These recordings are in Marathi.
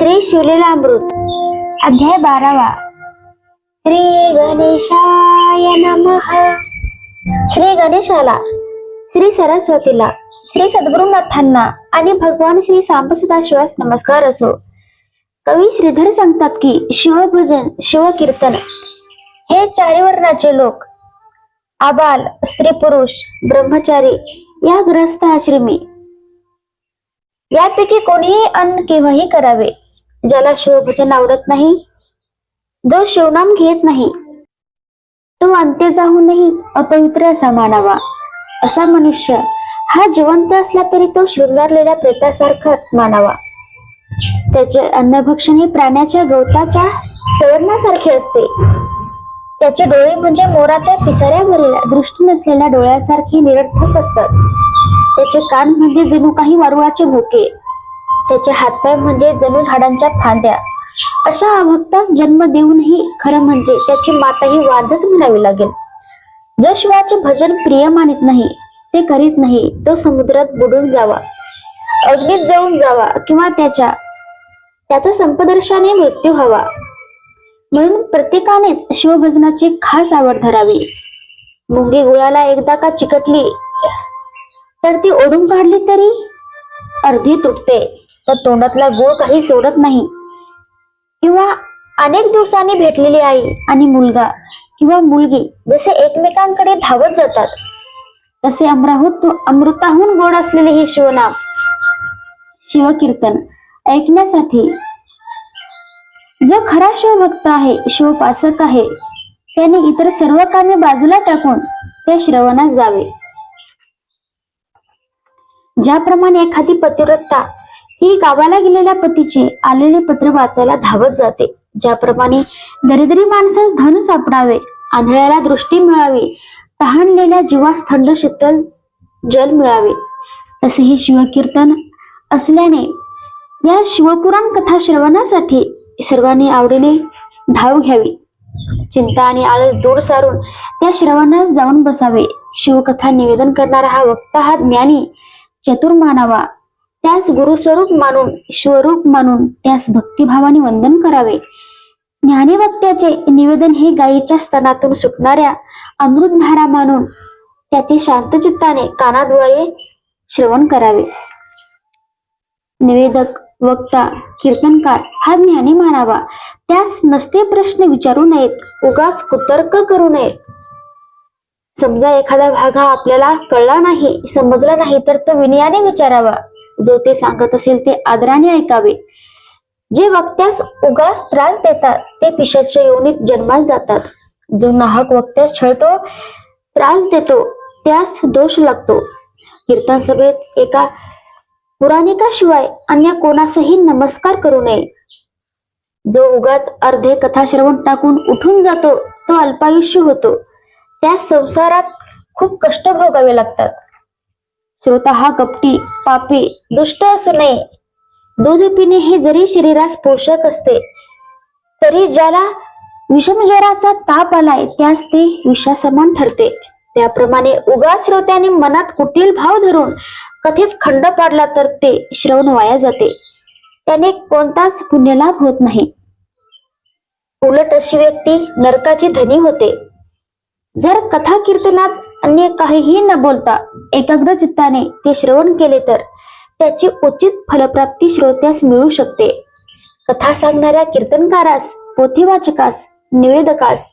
श्री शिवलीलामृत अध्याय 12वा. श्री गणेशाय नमः. श्री गणेशाला, श्री सरस्वतीला, श्री सद्गुरुनाथांना आणि भगवान श्री सांबसदाशिवास नमस्कार असो. कवी श्रीधर सांगतात की शिवभजन, शिवकीर्तन हे चारी वर्णाचे लोक, आबाल, स्त्री पुरुष, ब्रह्मचारी या ग्रस्त आश्रमी यापैकी कोणीही अन्न केव्हाही करावे. ज्याला शिवभजन आवडत नाही, जो शिवनाम घेत नाही, तो अंत्य जाऊनही अपवित्र असा मानावा. असा मनुष्य हा जिवंत असला तरी तो शृंगारलेल्या प्रेतासारखाच मानावा. त्याचे अन्नभक्षण हे प्राण्याच्या गवताच्या चवरणासारखे असते. त्याचे डोळे म्हणजे मोराच्या पिसाऱ्यावरील दृष्टी नसलेल्या डोळ्यासारखे निरर्थक असतात. त्याचे कान म्हणजे जणू काही वारुळाचे भोके, त्याचे हातपाय म्हणजे जणू झाडांच्या फांद्या. अशा अभक्तास जन्म देऊनही खरं म्हणजे त्याची माताही वाजच म्हणावी लागेल. जो शिवाचे भजन प्रिय मानित नाही, ते करीत नाही, तो समुद्रात बुडून जावा, अग्नीत जळून जावा किंवा त्याचा संपदर्शाने मृत्यू व्हावा. म्हणून प्रत्येकानेच शिवभजनाची खास आवड धरावी. मुंगी गुळाला एकदा का चिकटली तर ती ओढून काढली तरी अर्धी तुटते, तर तोंडातला गुळ काही सोडत नाही. किंवा अनेक दिवसांनी भेटलेली आई आणि मुलगा किंवा मुलगी जसे एकमेकांकडे धावत जातात, तसे अमृताहून गोड असलेले हे शिवनाम, शिवकीर्तन ऐकण्यासाठी जो खरा शिवभक्त आहे, शिवोपासक आहे, त्याने इतर सर्व कामे बाजूला टाकून त्या श्रवणास जावे. ज्याप्रमाणे एखादी पतिव्रता ही गावाला गेलेल्या पतीचे आलेले पत्र वाचायला धावत जाते, ज्याप्रमाणे दरिद्री माणसास धन सापडावे, आंधळ्याला दृष्टी मिळावी, तहानलेल्या जीवास थंड शीतल जल मिळावे, तसे हे शिवकीर्तन असल्याने या शिवपुराण कथा श्रवणासाठी सर्वांनी आवडीने धाव घ्यावी. चिंता आणि आळस दूर सारून त्या श्रवणास जाऊन बसावे. शिवकथा निवेदन करणारा हा वक्ता हा ज्ञानी चतुर मानावा. त्यास गुरुस्वरूप मानून, शिवरूप मानून त्यास भक्तिभावाने वंदन करावे. ज्ञानी वक्त्याचे निवेदन हे गायीच्या स्तनातून सुटणाऱ्या अमृतधारा मानून त्याचे शांतचित्ताने कानाद्वारे श्रवण करावे. निवेदक, वक्ता, कीर्तनकार हा ज्ञानी मानावा. त्यास नसते प्रश्न विचारू नयेत, उगाच कुतर्क करू नयेत. समजा एखादा भाग हा आपल्याला कळला नाही, समजला नाही, तर तो विनयाने विचारावा. जो ते सांगत असेल ते आदराने ऐकावे. जे वक्त्यास उगाच त्रास देतात ते पिशाच्या योनीत जन्मास जातात. जो नाहक वक्त्यास छळतो, त्रास देतो, त्यास दोष लागतो. कीर्तन सभेत एका पुराणिकाशिवाय अन्य कोणासही नमस्कार करू नये. जो उगाच अर्धे कथा श्रवण टाकून उठून जातो तो अल्पायुष्य होतो. त्या संसारात खूप कष्ट भोगावे लागतात. श्रोता हा कपटी, पापी, दुष्ट असू नये. दूध पिणे हे जरी शरीरास पोषक असते, तरी ज्याला विषमज्वराचा ताप आलाय त्यास ते विषासमान ठरते. त्याप्रमाणे उगाच श्रोत्याने मनात कुटील भाव धरून कथेत खंड पाडला तर ते श्रवण वाया जाते. त्याने कोणताच पुण्यलाभ होत नाही. उलट अशी व्यक्ती नरकाची धनी होते. जर कथा कीर्तनात अन्य काहीही न बोलता एकाग्र चित्ताने ते श्रवण केले तर त्याची उचित फलप्राप्ती श्रोत्यास मिळू शकते. कथा सांगणाऱ्या कीर्तनकारास, पोथीवाचकास, निवेदकास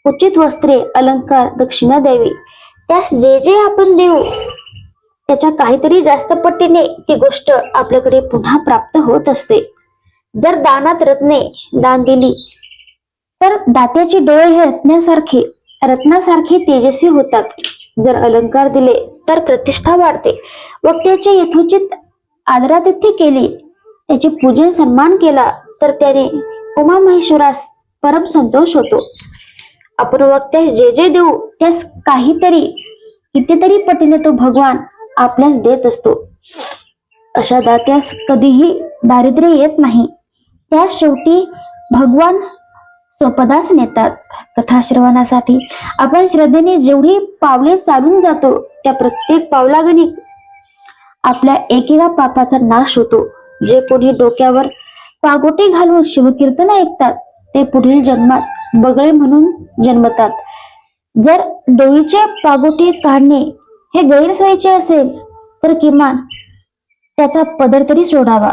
उचित वस्त्रे, अलंकार, दक्षिणा द्यावी. त्यास जे जे आपण देऊ त्याच्या काहीतरी जास्त पटीने ती गोष्ट आपल्याकडे पुन्हा प्राप्त होत असते. जर दानात रत्ने दान दिली तर दात्याचे डोळे हे रत्नासारखे तेजस्वी होतात. जर अलंकार दिले तर प्रतिष्ठा वाढते. वक्त्याचे यथोचित आदरातिथ्य केली, त्याचे पूजन सन्मान केला तर त्याने उमा महेश्वरास परम संतोष होतो. आपण वक्त्यास जे जे देऊ त्यास कितीतरी पटीने तो भगवान आपल्यास देत असतो. अशा दात्यास कधीही दारिद्र्य येत नाही. त्या शेवटी भगवान स्वपदास नेतात. कथा श्रवणासाठी आपण श्रद्धेने जेवढी पावले चालून जातो त्या प्रत्येक पावलागणिक आपल्या एकेका पापाचा नाश होतो. जे कोणी डोक्यावर पागोटे घालून शिवकीर्तन ऐकतात ते पुढील जन्मात बगळे म्हणून जन्मतात. जर डोईचे पागोटे काढणे हे गैरसोयीचे असेल तर किमान त्याचा पदर तरी सोडावा.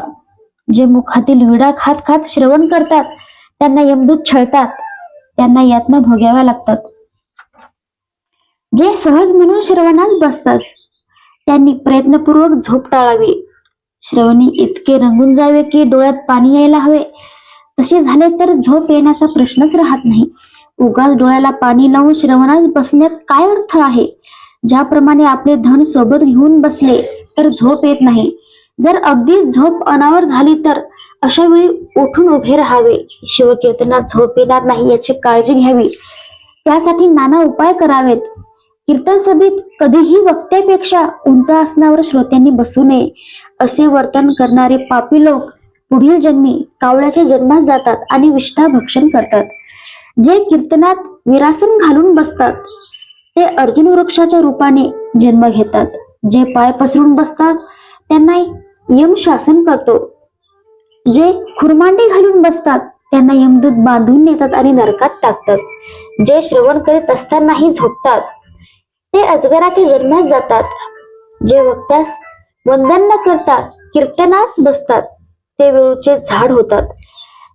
जे मुखातील विडा खात खात श्रवण करतात त्यांना यमदूत छळतात, त्यांना यातना भोगाव्या लागतात. जे सहज म्हणून श्रवणास बसतात त्यांनी प्रयत्नपूर्वक झोप टाळावी. श्रवणी इतके रंगून जावे की डोळ्यात पाणी यायला हवे, तसे झाले तर झोप येण्याचा प्रश्नच राहत नाही. उगाच डोळ्याला पाणी लावून श्रवणास बसण्यात काय अर्थ आहे? ज्याप्रमाणे आपले धन सोबत घेऊन बसले तर झोप येत नाही. जर अगदी झोप अनावर झाली तर अशा वेळी उठून उभे राहावे. शिवकीर्तनात झोप येणार नाही याची काळजी घ्यावी. त्यासाठी नाना उपाय करावेत. कीर्तन सभेत कधीही वक्त्यापेक्षा उंच आसनावर श्रोत्यांनी बसू नये. असे वर्तन करणारे पापी लोक पुढील जन्मी कावळ्याच्या जन्मास जातात आणि विष्ठा भक्षण करतात. जे कीर्तनात विरासन घालून बसतात ते अर्जुन वृक्षाच्या रूपाने जन्म घेतात. जे पाय पसरून बसतात त्यांना यम शासन करतो. जे खुरमांडी घालून बसतात त्यांना यमदूत बांधून नेतात आणि नरकात टाकतात. जे श्रवण करीत असतानाही झोपतात ते अजगराच्या जन्मास जातात. जे वक्त्यास वंदन न करता कीर्तनास बसतात ते वेळूचे झाड होतात.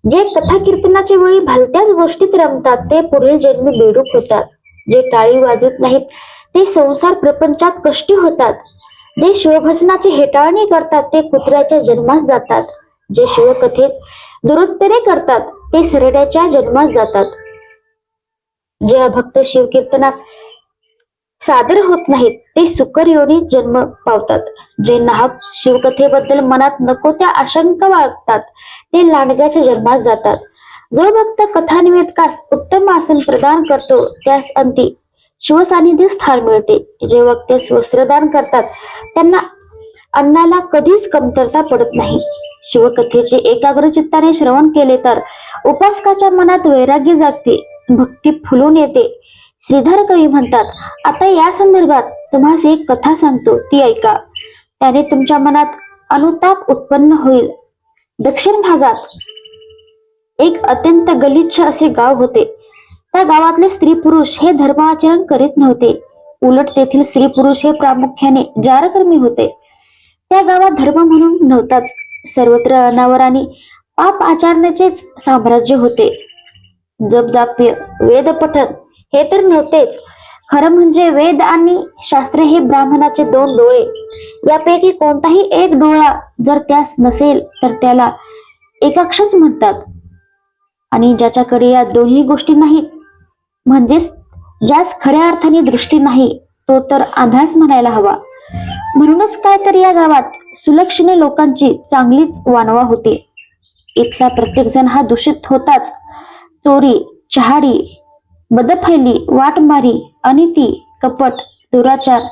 जे कथा कीर्तनाच्या वेळी भलत्याच गोष्टीत रमतात ते पुढील जन्मी बेडूक होतात. जे टाळी वाजवत नाहीत ते संसार प्रपंचात कष्टी होतात. जे शिवभजनाची हेटाळणी करतात ते कुत्र्याच्या जन्मास जातात. जे शिवकथेत दुरुत्तरे करतात ते सरड्याच्या जन्मास जातात. जे अभक्त शिवकीर्तनात सादर होत नाहीत ते सुकर योनीत जन्म पावतात. जे नाहक शिवकथेबद्दल मनात नको त्या आशंका बाळगतात ते लांडग्याच्या जन्मास जातात. जो भक्त कथानिवेदकास उत्तम आसन प्रदान करतो त्यास अंती शिवसान्निध्य स्थान मिळते. जे वक्त्यास वस्त्रदान करतात त्यांना अन्नाला कधीच कमतरता पडत नाही. शिवकथेचे एकाग्र चित्ताने श्रवण केले तर उपासकाच्या मनात वैराग्य जागते, भक्ती फुलून येते. श्रीधर कवी म्हणतात, आता या संदर्भात तुम्हास एक कथा सांगतो, ती ऐका. त्याने तुमच्या मनात अनुताप उत्पन्न होईल. दक्षिण भागात एक अत्यंत गलिच्छ असे गाव होते. त्या गावातले स्त्री पुरुष हे धर्माचरण करीत नव्हते. उलट तेथील स्त्री पुरुष हे प्रामुख्याने जारकर्मी होते. त्या गावात धर्म म्हणून नव्हताच. सर्वत्र अनावर आणि पाप आचरण्याचेच साम्राज्य होते. जपजाप्य वेद पठण हे तर नव्हतेच. खरं म्हणजे वेद आणि शास्त्र हे ब्राह्मणाचे दोन डोळे. यापैकी कोणताही एक डोळा जर त्यास नसेल तर त्याला एकाक्षच म्हणतात. आणि ज्याच्याकडे या दोन्ही गोष्टी नाहीत, म्हणजेच ज्यास खऱ्या अर्थाने दृष्टी नाही, तो तर आंधळाच म्हणायला हवा. म्हणूनच काय तर या गावात सुलक्षणे लोकांची चांगलीच वानवा होती. इथला प्रत्येक जण हा दूषित होताच. चोरी, चहाडी, बदफैली, वाटमारी, अनिती, कपट, दुराचार,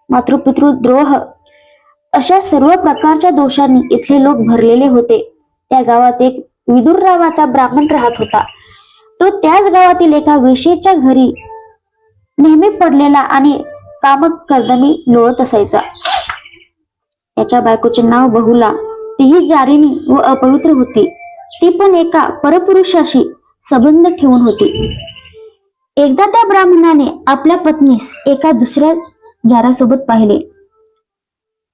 मातृपितृद्रोह अशा सर्व प्रकारच्या दोषांनी इथले लोक भरलेले होते. त्या गावात एक विदुर नावाचा ब्राह्मण राहत होता. तो त्याच गावातील एका वेश्येच्या घरी नेहमी पडलेला आणि कामक कर्दमी लोळत असायचा. त्याच्या बायकोचे नाव बहुला. तीही जारिणी व अपवित्र होती. ती पण एका परपुरुषाशी संबंध ठेवून होती. एकदा त्या ब्राह्मणाने आपल्या पत्नीस एका दुसऱ्या जारासोबत पाहिले.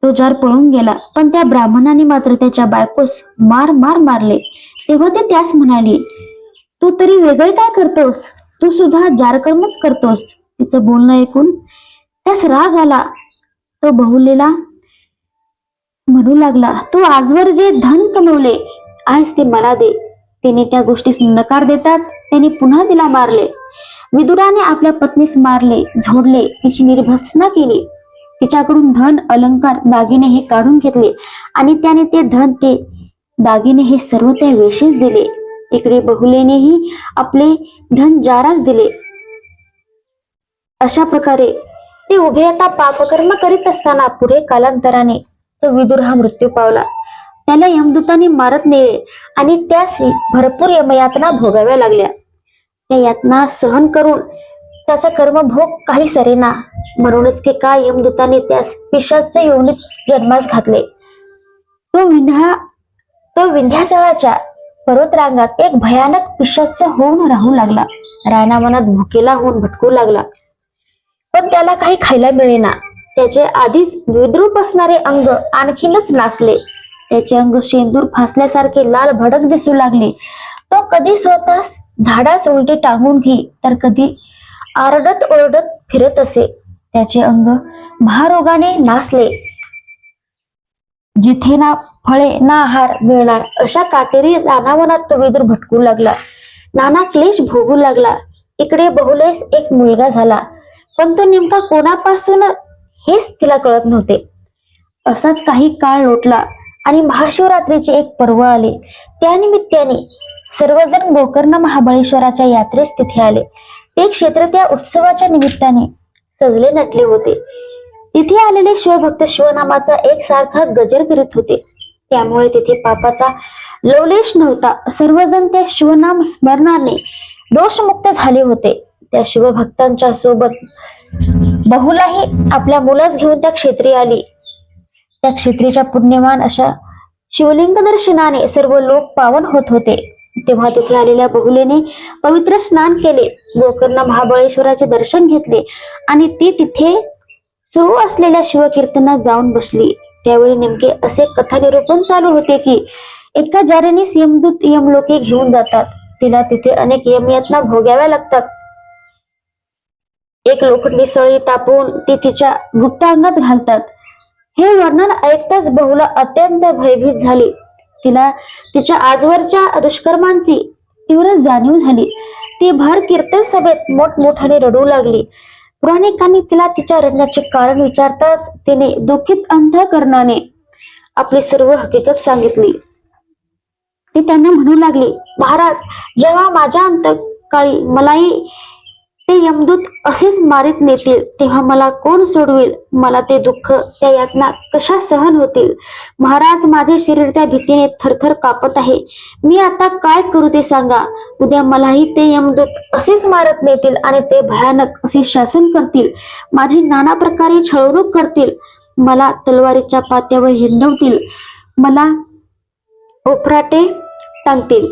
तो जार पळून गेला, पण त्या ब्राह्मणाने मात्र त्याच्या बायकोस मार मार मारले. तेव्हा ते त्यास म्हणाले, तू तरी वेगळे काय करतोस? तू सुद्धा जारकर्मच करतोस. तिचं बोलणं ऐकून त्यास राग आला. तो बहुलेला म्हणू लागला, तू आजवर जे धन कमवले आज ते मला दे. तिने त्या गोष्टीस नकार देताच त्याने पुन्हा तिला मारले. विदुराने आपल्या पत्नीस मारले, झोडले, तिची निर्भत्सना केली. तिच्याकडून धन, अलंकार, दागिने हे काढून घेतले आणि त्याने ते धन, ते दागिने हे सर्व त्या वेशीस दिले. इकडे बहुलेनेही आपले धन जारास दिले. अशा प्रकारे ते उभे आता पापकर्म करीत असताना पुढे कालांतराने तो विदुर हा मृत्यू पावला. त्याला यमदूतांनी मारत नेले आणि त्यास भरपूर यमयातना भोगाव्या लागल्या. त्या यातना सहन करून त्याचा कर्मभोग काही सरेना. म्हणूनच की काय यमदूताने त्यास पिशाच्य योनीत जन्मास घातले. तो विंध्याचळाच्या पर्वतरांगात एक भयानक पिशाच होऊन राहू लागला. राणा मनात भुकेला होऊन भटकू लागला, पण त्याला काही खायला मिळेना. त्याचे आधीच विद्रूप असणारे अंग आणखीनच नाचले. त्याचे अंग शेंदूर फासल्यासारखे लाल भडक दिसू लागले. तो कधी स्वतःस झाडास उलटे टांगून घे, तर कधी आरडत ओरडत फिरत असे. त्याचे अंग महारोगाने नासले. जिथे ना फळे ना आहार मिळणार अशा काटेरी रानावनात तो विदूर भटकू लागला. नाना क्लेश भोगू लागला. इकडे बहुलेस एक मुलगा झाला, पण तो नेमका कोणापासून हेच तिला कळत नव्हते. असाच काही काळ लोटला आणि महाशिवरात्रीचे एक पर्व आले. त्यानिमित्ताने सर्वजण गोकर्ण महाबळेश्वराच्या यात्रेस तिथे आले. ते क्षेत्र त्या उत्सवाच्या निमित्ताने सजले नटले होते. तिथे आलेले शिवभक्त शिवनामाचा एकसारखा गजर करीत होते. त्यामुळे तिथे पापाचा लवलेश नव्हता. सर्वजण त्या शिवनाम स्मरणाने दोषमुक्त झाले होते. त्या शिवभक्तांच्या सोबत बहुलाही आपल्या मुलास घेऊन त्या क्षेत्री आली. त्या क्षेत्रीच्या पुण्यवान अशा शिवलिंग दर्शनाने सर्व लोक पावन होत होते. तेव्हा तिथे आलेल्या बहुलेने पवित्र स्नान केले, गोकर्ण महाबळेश्वराचे दर्शन घेतले आणि ती तिथे सुरू असलेल्या शिवकीर्तनात जाऊन बसली. त्यावेळी नेमके असे कथानिरूपण चालू होते की एका जारेनीस यमदूत यमलोके घेऊन जातात. तिला तिथे अनेक यमयातना भोगाव्या लागतात. एक लोखंडी सळी तापवून ती तिच्या गुप्तांगात घालतात. हे वर्णन ऐकताच बहुला अत्यंत भयभीत झाली. तिला तिच्या आजवरच्या दुष्कर्मांची तीव्र जाणीव झाली. ती भर कीर्तन सभेत मोठमोठ्याने रडू लागली. पुराणिकांनी तिला तिच्या रडण्याचे कारण विचारताच तिने दुःखित अंतःकरणाने आपली सर्व हकीकत सांगितली. ती त्यांना म्हणू लागली, महाराज, जेव्हा माझ्या अंतकाळी मलाही ते यमदूत असेच मारीत नेतील, तेव्हा मला कोण सोडवेल? मला ते दुःख, त्या यातना कशा सहन होतील? महाराज, माझे शरीर त्या भीतीने थरथर कापत आहे. मी आता काय करू ते सांगा. उद्या मलाही ते यमदूत असेच मारत नेतील आणि ते भयानक असे शासन करतील. माझी नाना प्रकारे छळवणूक करतील. मला तलवारीच्या पात्यावर हिंडवतील. मला ओफराटे टांगतील.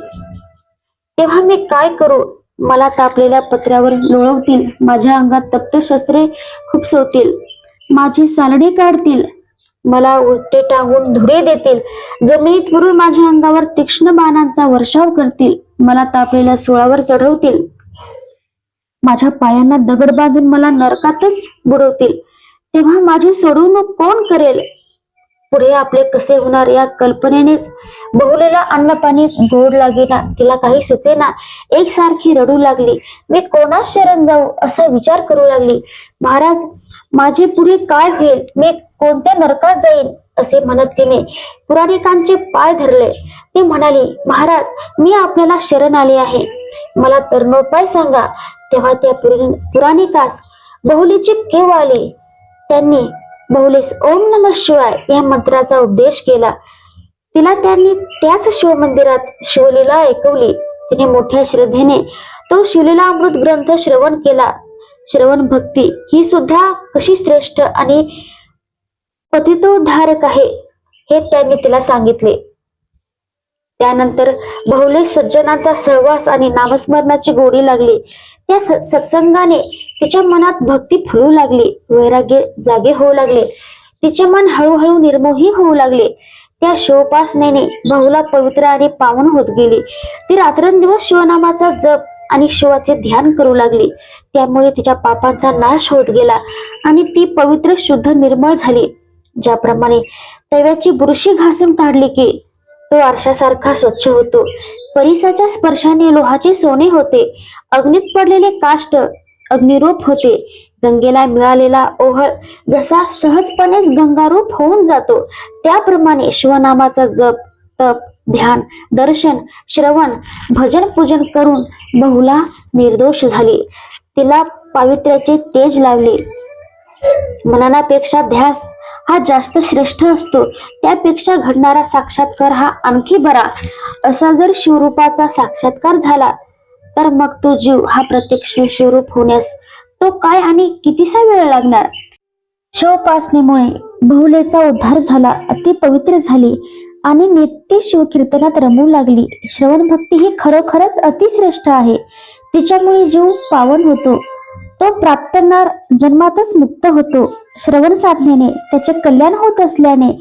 तेव्हा मी काय करू? मला तापलेल्या पत्र्यावर लोळवतील. माझ्या अंगात तप्त शस्त्रे खुपसवतील. माझी सालडे काढतील. मला उलटे टांगून धुडे देतील. जमिनीत पुरून माझ्या अंगावर तीक्ष्ण बाणांचा वर्षाव करतील. मला तापलेल्या सुळावर चढवतील. माझ्या पायांना दगड बांधून मला नरकातच बुडवतील. तेव्हा माझी सोडवणूक कोण करेल? पुढे आपले कसे होणार या कल्पनेनेच बहुलेला अन्न पाणी गोड लागेना. तिला काही सुचेना. एकसारखी रडू लागली. मी कोणास शरण जाऊ असा विचार करू लागली. महाराज, माझे पुढे काय होईल? मी कोणत्या नरकात जाईन? असे म्हणत तिने पुराणिकांचे पाय धरले. ती म्हणाली, महाराज, मी आपल्याला शरण आले आहे. मला तरणोपाय सांगा. तेव्हा त्या पुराणिकास बहुलीची केव आली. त्यांनी बहुलेस ओम नमः शिवाय या मंत्राचा उपदेश केला. तिला त्यांनी त्याच शिवमंदिरात शिवलीला ऐकवली. तिने मोठ्या श्रद्धेने तो शिवलीला अमृत ग्रंथ श्रवण केला. श्रवण भक्ती ही सुद्धा कशी श्रेष्ठ आणि पतितोद्धारक आहे हे त्यांनी तिला सांगितले. त्यानंतर बहुले सज्जनांचा सहवास आणि नामस्मरणाची गोडी लागली. त्या सत्संगाने तिच्या मनात भक्ती फुलू लागली. वैराग्य जागे होऊ लागले. तिचे मन हळूहळू निर्मोही होऊ लागले. त्या शिवोपासनेने बहुला पवित्र आणि पावन होत गेली. ती रात्रंदिवस शिवनामाचा जप आणि शिवाचे ध्यान करू लागली. त्यामुळे तिच्या पापांचा नाश होत गेला आणि ती पवित्र, शुद्ध, निर्मळ झाली. ज्याप्रमाणे तव्याची बुरशी घासून काढली की तो आरशासारखा स्वच्छ होतो, परिसाच्या स्पर्शाने लोहाचे सोने होते, अग्नीत पडलेले काष्ट अग्निरूप होते, गंगेला मिळालेला ओहळ जसा सहजपणेच गंगारूप होऊन जातो, त्याप्रमाणे शिवनामाचा जप, तप, ध्यान, दर्शन, श्रवण, भजन, पूजन करून बहुला निर्दोष झाली. तिला पावित्र्याचे तेज लावले. मननापेक्षा ध्यास हा जास्त श्रेष्ठ असतो. त्यापेक्षा घडणारा साक्षात्कार हा आणखी बरा. असा जर शिवरूपाचा साक्षात्कार झाला तर मग तो जीव हा प्रत्यक्ष शिवरूप होण्यास तो काय आणि कितीसा वेळ लागणार? शिवोपासनेमुळे बहुलेचा उद्धार झाला. अति पवित्र झाली आणि नित्य शिवकीर्तनात रमू लागली. श्रवण भक्ती ही खरोखरच अतिश्रेष्ठ आहे. तिच्यामुळे जीव पावन होतो, तो प्राप्तणार जन्मातच मुक्त होतो. श्रवण साधनेने त्याचे कल्याण होत असल्याने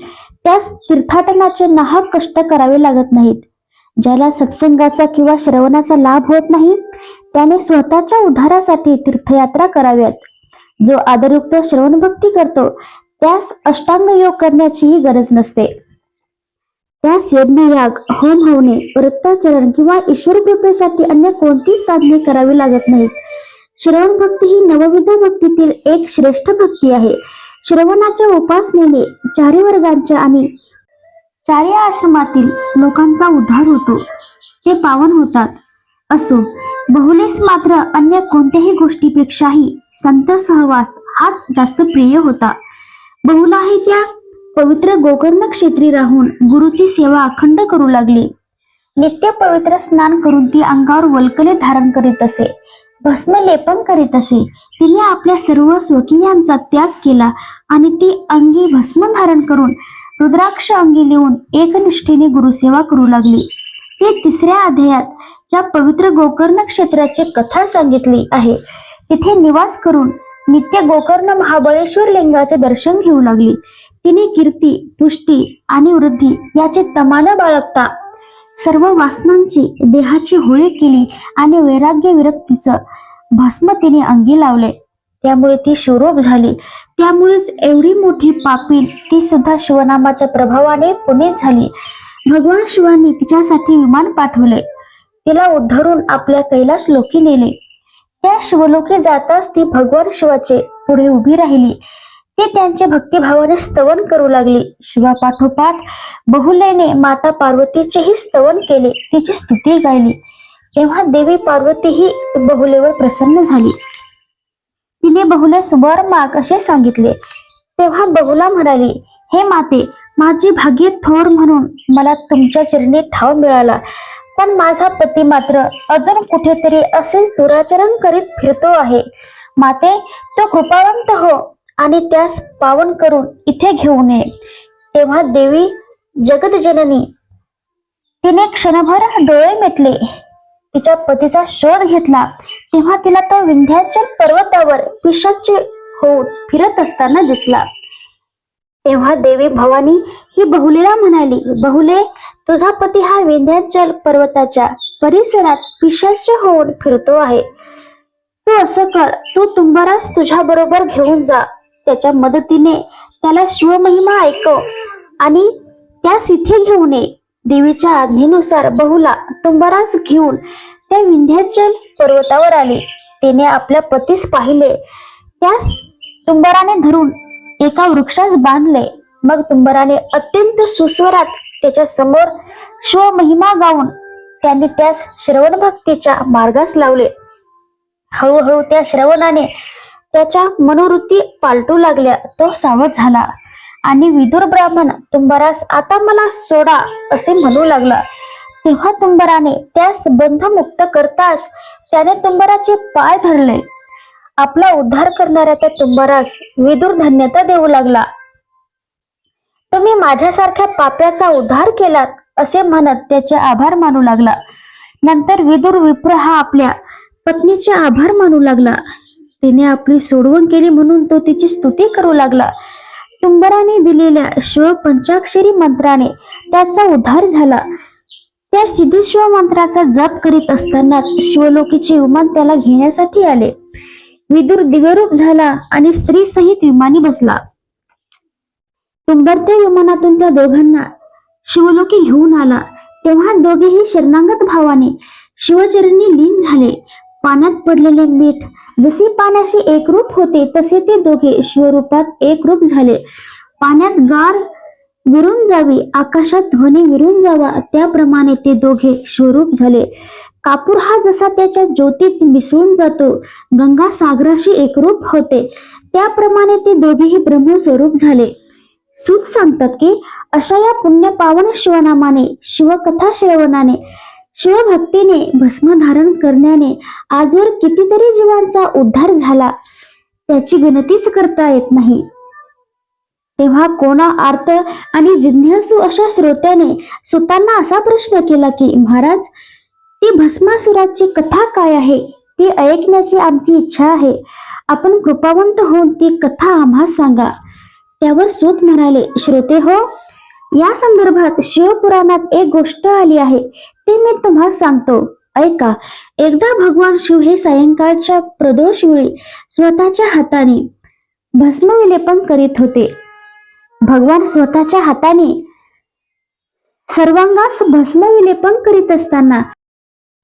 त्यास तीर्थाटनाचे नाहक कष्ट करावे लागत नाहीत. ज्याला सत्संगाचा किंवा श्रवणाचा लाभ होत नाही त्याने स्वतःच्या उद्धारासाठी तीर्थयात्रा कराव्यात. जो आदरयुक्त श्रवण भक्ती करतो त्यास अष्टांग योग करण्याचीही गरज नसते. त्यास यज्ञयाग, होम हवने, व्रताचरण किंवा ईश्वर कृपेसाठी अन्य कोणतीच साधने करावी लागत नाहीत. श्रवण भक्ती ही नवविध भक्तीतील एक श्रेष्ठ भक्ती आहे. श्रवणाच्या उपासनेने चारी वर्गांच्या आणि चारी आश्रमातील लोकांचा उद्धार होतो, ते पावन होतात. असो, बहुलेस मात्र अन्य कोणत्याही गोष्टीपेक्षाही संत सहवास हाच जास्त प्रिय होता. बहुलाही त्या पवित्र गोकर्ण क्षेत्री राहून गुरुची सेवा अखंड करू लागली. नित्य पवित्र स्नान करून ती अंगावर वल्कले धारण करीत असे, भस्म लेपन करीत असे. तिने आपल्या सर्व स्वकीयांचा त्याग केला आणि ती अंगी भस्म धारण करून रुद्राक्ष अंगी लिहून एकनिष्ठेने गुरुसेवा करू लागली. ती तिसऱ्या अध्यायात ज्या पवित्र गोकर्ण क्षेत्राची कथा सांगितली आहे तिथे निवास करून नित्य गोकर्ण महाबळेश्वर लिंगाचे दर्शन घेऊ लागली. तिने कीर्ती, पुष्टी आणि वृद्धी याचे तमाने बाळगता सर्व वासनांची देहाची होळी केली आणि वैराग्य विरक्तीचं भस्म तिने अंगी लावले. त्यामुळे ती शिवरूप झाली. त्यामुळेच एवढी मोठी पापी ती सुद्धा शिवनामाच्या प्रभावाने पुनीत झाली. भगवान शिवांनी तिच्यासाठी विमान पाठवले. तिला उद्धरून आपल्या कैलास लोकी नेले. त्या शिवलोकी जाताच ती भगवान शिवाचे पुढे उभी राहिली. ती त्यांचे भक्तिभावाने स्तवन करू लागली. शिवापाठोपाठ बहुलेने माता पार्वतीचेही स्तवन केले, तिची स्तुती गायली. तेव्हा देवी पार्वती ही बहुलेवर प्रसन्न झाली. तिने बहुलेस वर माग असे सांगितले. तेव्हा बहुला म्हणाली, हे माते, माझी भाग्य थोर म्हणून मला तुमच्या चरणी ठाव मिळाला. पण माझा पती मात्र अजून कुठेतरी असेच दुराचरण करीत फिरतो आहे. माते, तो कृपावंत हो आणि त्यास पावन करून इथे घेऊन ये. तेव्हा देवी जगतजननी तिने क्षणभर डोळे मिटले. तिच्या पतीचा शोध घेतला. तेव्हा तिला तो विंध्याचल पर्वतावर पिशाच होऊन फिरत असताना दिसला. तेव्हा देवी भवानी ही बहुलेला म्हणाली, बहुले, तुझा पती हा विंध्याचल पर्वताच्या परिसरात पिशाच होऊन फिरतो आहे. तू असं कर, तू तुंबारास तुझ्या बरोबर घेऊन जा. त्याच्या मदतीने त्याला शिवमहिमा ऐकव आणि त्यास इथे घेऊन ये. देवीच्या आज्ञेनुसार बहुला तुंबारास घेऊन त्या विंध्याचल पर्वतावर आली. तिने आपल्या पतीस पाहिले. त्यास तुंबाराने धरून एका वृक्षास बांधले. मग तुंबाराने अत्यंत सुस्वरात त्याच्या समोर शिवमहिमा गाऊन त्यांनी त्यास श्रवण भक्तीच्या मार्गास लावले. हळूहळू त्या श्रवणाने त्याच्या मनोवृत्ती पालटू लागल्या. तो सावध झाला आणि विदुर ब्राह्मण तुंबारास आता मला सोडा असे म्हणू लागला. तेव्हा तुंबाराने त्यास बंधमुक्त करताच त्याने तुंबाराचे पाय धरले. आपला उद्धार करणाऱ्या त्या तुंबारास विदुर धन्यता देऊ लागला. तुम्ही माझ्यासारख्या पाप्याचा उद्धार केलात असे म्हणत त्याचे आभार मानू लागला. नंतर विदुर विप्र हा आपल्या पत्नीचे आभार मानू लागला. तिने आपली सोडवण केली म्हणून तो तिची स्तुती करू लागला. तुंबराने दिलेल्या शिव पंचाक्षरी मंत्राने त्याचा उद्धार झाला. त्या सिद्धेश्वर मंत्राचा जप करीत असतानाच शिवलोकीचे विमान त्याला घेण्यासाठी आले. विदुर दिव्यरूप झाला आणि स्त्री सहित विमानी बसला. तुंबरत्या विमानातून त्या दोघांना शिवलोकी घेऊन आला. तेव्हा दोघेही शरणागत भावाने शिवचरणी लीन झाले. पाण्यात पडलेले मीठ जसे पाण्याशी एकरूप होते तसे ते दोघे शिवरूपात एकरूप झाले. पाण्यात गार विरून जावी, आकाशात ध्वनी विरून जावा, त्याप्रमाणे ते दोघे शिवरूप झाले. कापूर हा जसा त्याच्या ज्योतीत मिसळून जातो, गंगा सागराशी एकरूप होते, त्याप्रमाणे ते दोघेही ब्रह्मस्वरूप झाले. सूत सांगतात की अशा या पुण्य पावन शिवनामाने, शिवकथा श्रवणाने, शिवभक्तीने भस्म धारण करण्याने आजवर कितीतरी जीवांचा उद्धार झाला, त्याची गणतीच करता येत नाही. तेव्हा कोणा आर्त आणि जिज्ञासू अशा श्रोत्याने सुतांना असा प्रश्न केला की महाराज, ती भस्मासुराची कथा काय आहे? ती ऐकण्याची आमची इच्छा आहे. आपण कृपावंत होऊन ती कथा आम्हास सांगा. त्यावर सूत म्हणाले, श्रोते हो, या संदर्भात शिवपुराणात एक गोष्ट आली आहे, ती मी तुम्हाला सांगतो. ऐका. एकदा भगवान शिव हे सायंकाळच्या प्रदोष वेळी स्वतःच्या हाताने भस्मविलेपन करीत होते. भगवान स्वतःच्या हाताने सर्वांगास भस्मविलेपन करीत असताना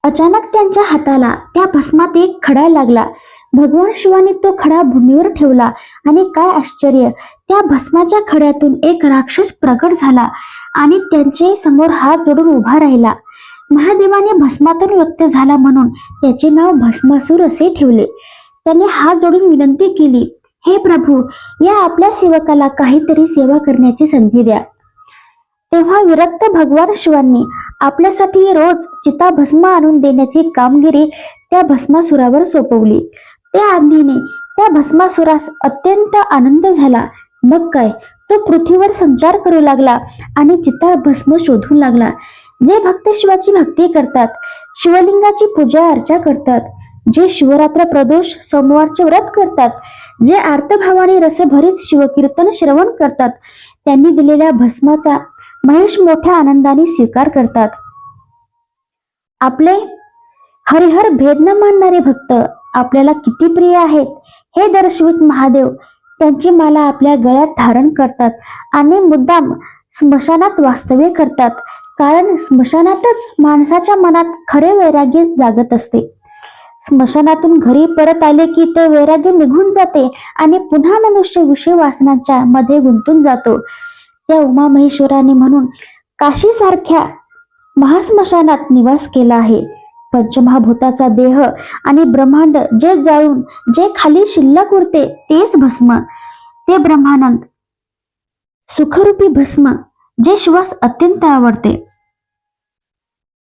अचानक त्यांच्या हाताला त्या भस्मात एक खडा लागला. भगवान शिवाने तो खडा भूमीवर ठेवला आणि काय आश्चर्य, त्या भस्माच्या खड्यातून एक राक्षस प्रकट झाला आणि त्यांचे समोर हात जोडून उभा राहिला. महादेवाने भस्मातून व्यक्त झाला म्हणून त्याचे नाव भस्मासूर असे ठेवले. त्याने हात जोडून विनंती केली, हे प्रभू, या आपल्या सेवकाला काहीतरी सेवा करण्याची संधी द्या. तेव्हा विरक्त भगवान शिवांनी आपल्यासाठी रोज चिताभस्म आणून देण्याची कामगिरी त्या भस्मासुरावर सोपवली. त्या आज्ञेने त्या भस्मासुरास अत्यंत आनंद झाला. मग काय, तो पृथ्वीवर संचार करू लागला आणि चिताभस्म शोधू लागला. जे भक्त शिवाची भक्ती करतात, शिवलिंगाची पूजा अर्चा करतात, जे शिवरात्र प्रदोष सोमवारचे व्रत करतात, जे आर्तभावाने रसभरीत शिवकीर्तन श्रवण करतात, त्यांनी दिलेल्या भस्माचा महेश मोठ्या आनंदाने स्वीकार करतात. आपले हरिहर भेद न मानणारे भक्त आपल्याला किती प्रिय आहेत हे दर्शवित महादेव त्यांची माला आपल्या गळ्यात धारण करतात आणि मुद्दाम स्मशानात वास्तव्य करतात. कारण स्मशानातच माणसाच्या मनात खरे वैराग्य जागत असते. स्मशानातून घरी परत आले की ते वैराग्य निघून जाते आणि पुन्हा मनुष्य विषय वासनांच्या मध्ये गुंतून जातो. त्या उमामहेश्वराने म्हणून काशी सारख्या महास्मशानात निवास केला आहे. पंचमहाभूताचा देह आणि ब्रह्मांड जे जाळून जे खाली शिल्लक उरते तेच भस्म, ते ब्रह्मानंद सुखरूपी भस्म, जे शिवास अत्यंत आवडते.